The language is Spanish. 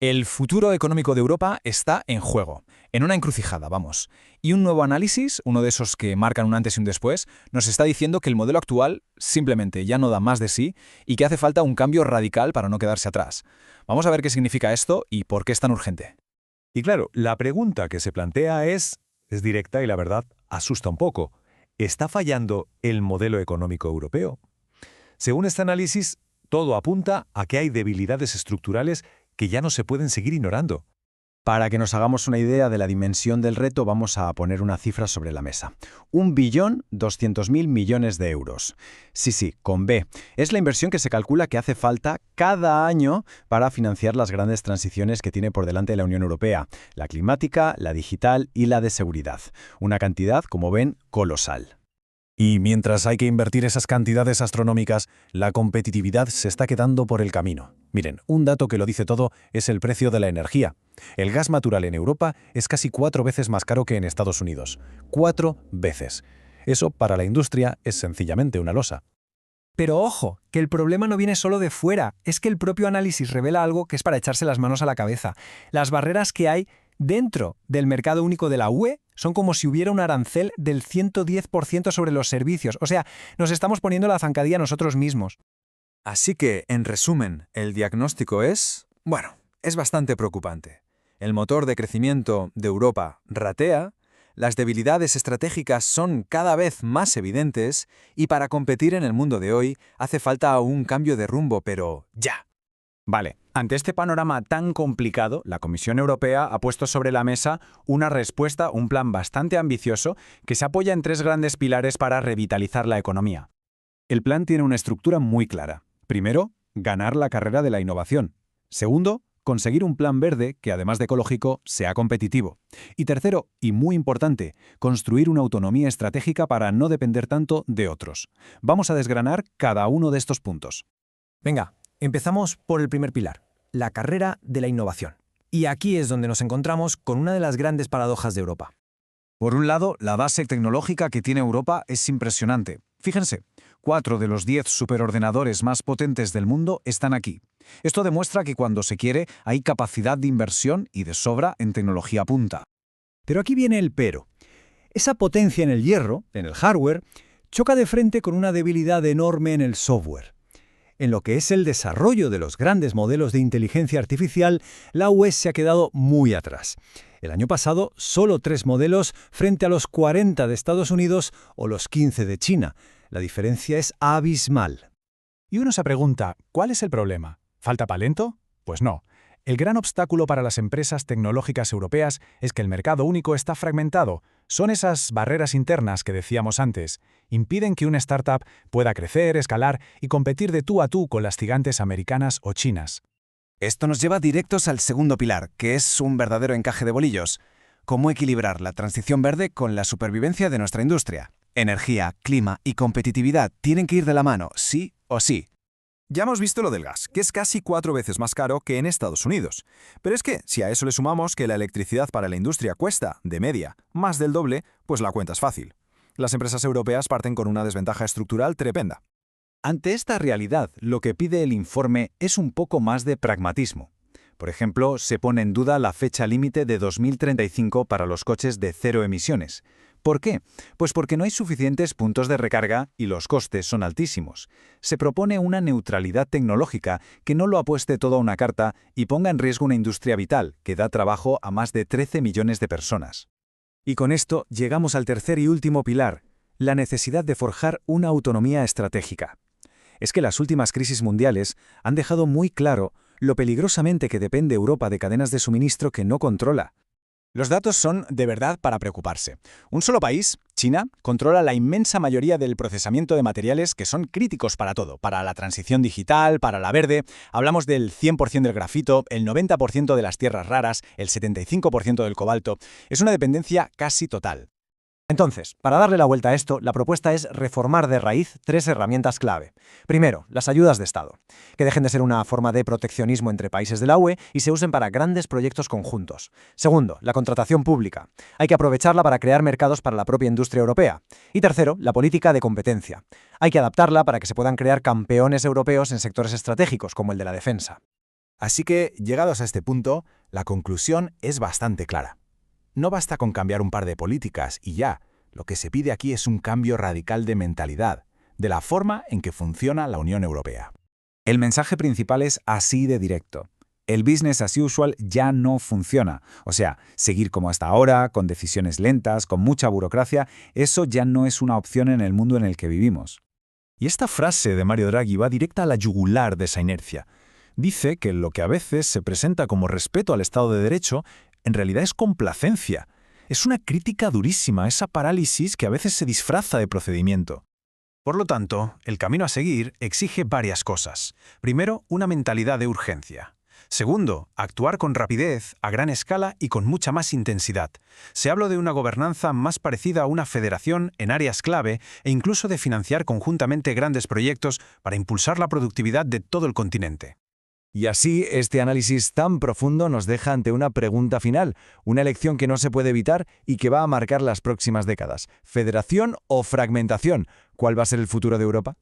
El futuro económico de Europa está en juego, en una encrucijada, vamos. Y un nuevo análisis, uno de esos que marcan un antes y un después, nos está diciendo que el modelo actual simplemente ya no da más de sí y que hace falta un cambio radical para no quedarse atrás. Vamos a ver qué significa esto y por qué es tan urgente. Y claro, la pregunta que se plantea es directa y la verdad asusta un poco. ¿Está fallando el modelo económico europeo? Según este análisis, todo apunta a que hay debilidades estructurales que ya no se pueden seguir ignorando. Para que nos hagamos una idea de la dimensión del reto, vamos a poner una cifra sobre la mesa. 1.200.000 millones de euros. Sí, con B. Es la inversión que se calcula que hace falta cada año para financiar las grandes transiciones que tiene por delante la Unión Europea, la climática, la digital y la de seguridad. Una cantidad, como ven, colosal. Y mientras hay que invertir esas cantidades astronómicas, la competitividad se está quedando por el camino. Miren, un dato que lo dice todo es el precio de la energía. El gas natural en Europa es casi 4 veces más caro que en Estados Unidos. 4 veces. Eso para la industria es sencillamente una losa. Pero ojo, que el problema no viene solo de fuera, es que el propio análisis revela algo que es para echarse las manos a la cabeza. Las barreras que hay dentro del mercado único de la UE son como si hubiera un arancel del 110% sobre los servicios. O sea, nos estamos poniendo la zancadilla nosotros mismos. Así que, en resumen, el diagnóstico es bastante preocupante. El motor de crecimiento de Europa ratea, las debilidades estratégicas son cada vez más evidentes y para competir en el mundo de hoy hace falta un cambio de rumbo, pero ya. Vale, ante este panorama tan complicado, la Comisión Europea ha puesto sobre la mesa una respuesta, un plan bastante ambicioso que se apoya en 3 grandes pilares para revitalizar la economía. El plan tiene una estructura muy clara. Primero, ganar la carrera de la innovación. Segundo, conseguir un plan verde que, además de ecológico, sea competitivo. Y tercero, y muy importante, construir una autonomía estratégica para no depender tanto de otros. Vamos a desgranar cada uno de estos puntos. Venga, empezamos por el primer pilar, la carrera de la innovación. Y aquí es donde nos encontramos con una de las grandes paradojas de Europa. Por un lado, la base tecnológica que tiene Europa es impresionante. Fíjense, 4 de los 10 superordenadores más potentes del mundo están aquí. Esto demuestra que cuando se quiere hay capacidad de inversión y de sobra en tecnología punta. Pero aquí viene el pero. Esa potencia en el hierro, en el hardware, choca de frente con una debilidad enorme en el software. En lo que es el desarrollo de los grandes modelos de inteligencia artificial, la UE se ha quedado muy atrás. El año pasado, solo 3 modelos frente a los 40 de Estados Unidos o los 15 de China. La diferencia es abismal. Y uno se pregunta, ¿cuál es el problema? ¿Falta talento? Pues no. El gran obstáculo para las empresas tecnológicas europeas es que el mercado único está fragmentado. Son esas barreras internas que decíamos antes. Impiden que una startup pueda crecer, escalar y competir de tú a tú con las gigantes americanas o chinas. Esto nos lleva directos al segundo pilar, que es un verdadero encaje de bolillos. ¿Cómo equilibrar la transición verde con la supervivencia de nuestra industria? Energía, clima y competitividad tienen que ir de la mano, sí o sí. Ya hemos visto lo del gas, que es casi 4 veces más caro que en Estados Unidos. Pero es que, si a eso le sumamos que la electricidad para la industria cuesta, de media, más del doble, pues la cuenta es fácil. Las empresas europeas parten con una desventaja estructural tremenda. Ante esta realidad, lo que pide el informe es un poco más de pragmatismo. Por ejemplo, se pone en duda la fecha límite de 2035 para los coches de cero emisiones. ¿Por qué? Pues porque no hay suficientes puntos de recarga y los costes son altísimos. Se propone una neutralidad tecnológica que no lo apueste todo a una carta y ponga en riesgo una industria vital que da trabajo a más de 13 millones de personas. Y con esto llegamos al tercer y último pilar, la necesidad de forjar una autonomía estratégica. Es que las últimas crisis mundiales han dejado muy claro lo peligrosamente que depende Europa de cadenas de suministro que no controla. Los datos son de verdad para preocuparse. Un solo país, China, controla la inmensa mayoría del procesamiento de materiales que son críticos para todo, para la transición digital, para la verde. Hablamos del 100% del grafito, el 90% de las tierras raras, el 75% del cobalto. Es una dependencia casi total. Entonces, para darle la vuelta a esto, la propuesta es reformar de raíz 3 herramientas clave. Primero, las ayudas de Estado, que dejen de ser una forma de proteccionismo entre países de la UE y se usen para grandes proyectos conjuntos. Segundo, la contratación pública. Hay que aprovecharla para crear mercados para la propia industria europea. Y tercero, la política de competencia. Hay que adaptarla para que se puedan crear campeones europeos en sectores estratégicos, como el de la defensa. Así que, llegados a este punto, la conclusión es bastante clara. No basta con cambiar un par de políticas y ya, lo que se pide aquí es un cambio radical de mentalidad, de la forma en que funciona la Unión Europea. El mensaje principal es así de directo. El business as usual ya no funciona. O sea, seguir como hasta ahora, con decisiones lentas, con mucha burocracia, eso ya no es una opción en el mundo en el que vivimos. Y esta frase de Mario Draghi va directa a la yugular de esa inercia. Dice que lo que a veces se presenta como respeto al Estado de Derecho, en realidad es complacencia. Es una crítica durísima a esa parálisis que a veces se disfraza de procedimiento. Por lo tanto, el camino a seguir exige varias cosas. Primero, una mentalidad de urgencia. Segundo, actuar con rapidez, a gran escala y con mucha más intensidad. Se habla de una gobernanza más parecida a una federación en áreas clave e incluso de financiar conjuntamente grandes proyectos para impulsar la productividad de todo el continente. Y así, este análisis tan profundo nos deja ante una pregunta final, una elección que no se puede evitar y que va a marcar las próximas décadas. ¿Federación o fragmentación? ¿Cuál va a ser el futuro de Europa?